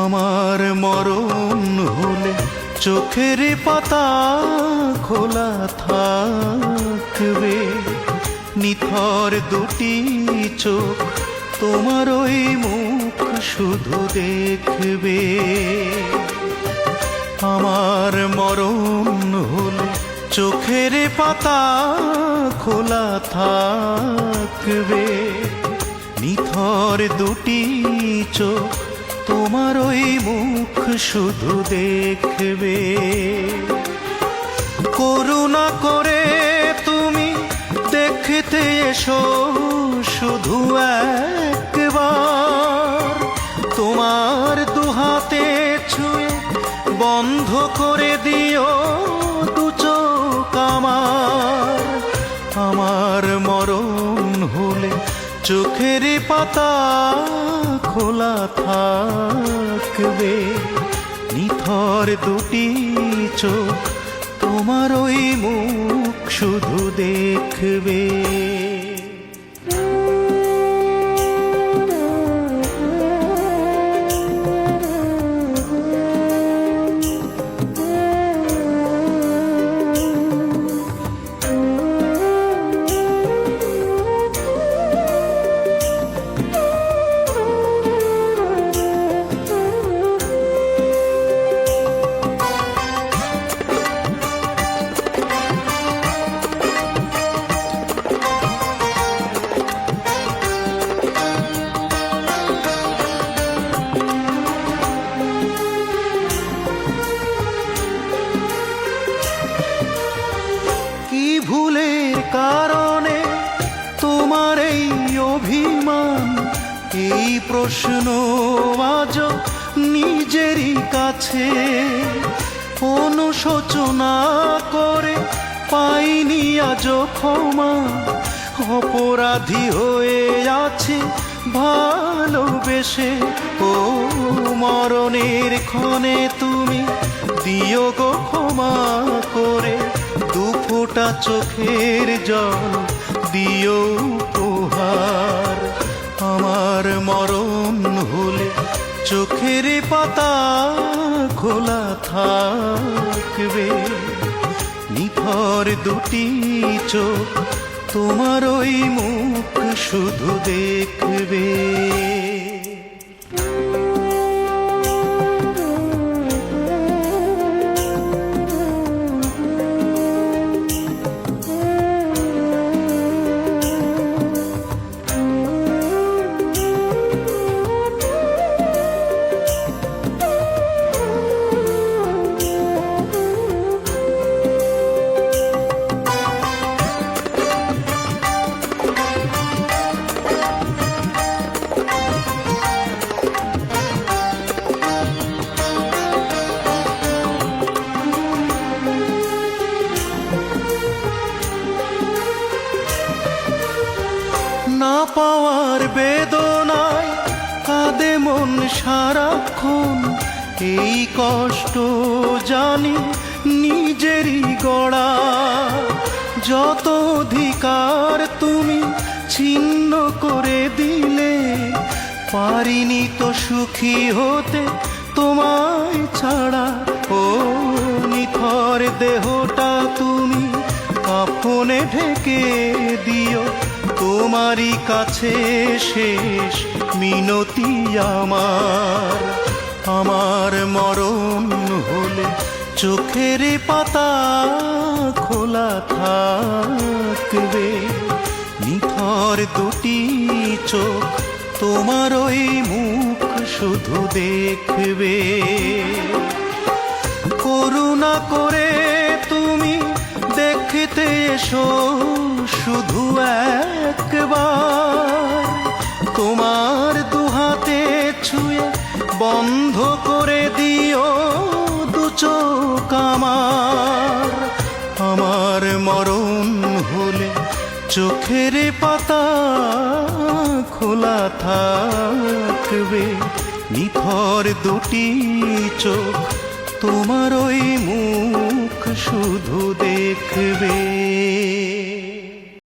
আমার মরণ হলে চোখের পাতা খোলা থাকবে, নিথর দুটি চোখ তোমার ওই মুখ শুধু দেখবে। আমার মরণ হলে চোখের পাতা খোলা থাকবে, নিথর দুটি চোখ তোমার ওই মুখ শুধু দেখবে। করুণা করে তুমি দেখতে এসো শুধু একবার, তোমার দুহাতে ছুঁয়ে বন্ধ করে দিও দু চোখ আমার। আমার মরণ হলে চোখের পাতা খোলা থাকবে, নিথর দুটি চোখ তোমার ওই মুখ শুধু দেখবে। ভুলের কারণে তোমার এই অভিমান, এই প্রশ্ন আজ নিজেরই কাছে অনুশোচনা করে পাইনি আজ ক্ষমা। অপরাধী হয়ে আছি ভালোবেসে, ও মরণের ক্ষণে তুমি দিও গো ক্ষমা করে। দু ফোঁটা চোখের জল দিও উপহার। আমার মরণ হলে চোখের পাতা খোলা থাকবে, নিথর দুটি চোখ তোমার ওই মুখ শুধু দেখবে। না পাওয়ার বেদনায় কাঁদে মন সারাক্ষণ, এই কষ্ট জানি নিজেরই গড়া। যত অধিকার তুমি ছিন্ন করে দিলে, পারিনি তো সুখী হতে তোমায় ছাড়া। ও নিথর দেহটা তুমি কাফনে ঢেকে দিও, তোমারই কাছে শেষ মিনতি আমার। আমার মরণ হলে চোখের পাতা খোলা থাকবে, নিথর দুটি চোখ তোমার ওই মুখ শুধু দেখবে। করুণা করে তুমি দেখতে এসো শুধু একবার, তোমার দুহাতে ছুঁয়ে বন্ধ করে দিও দু চোখ আমার। আমার মরণ হলে চোখের পাতা খোলা থাকবে, নিথর দুটি চোখ তোমার ওই মুখ শুধু দেখবে।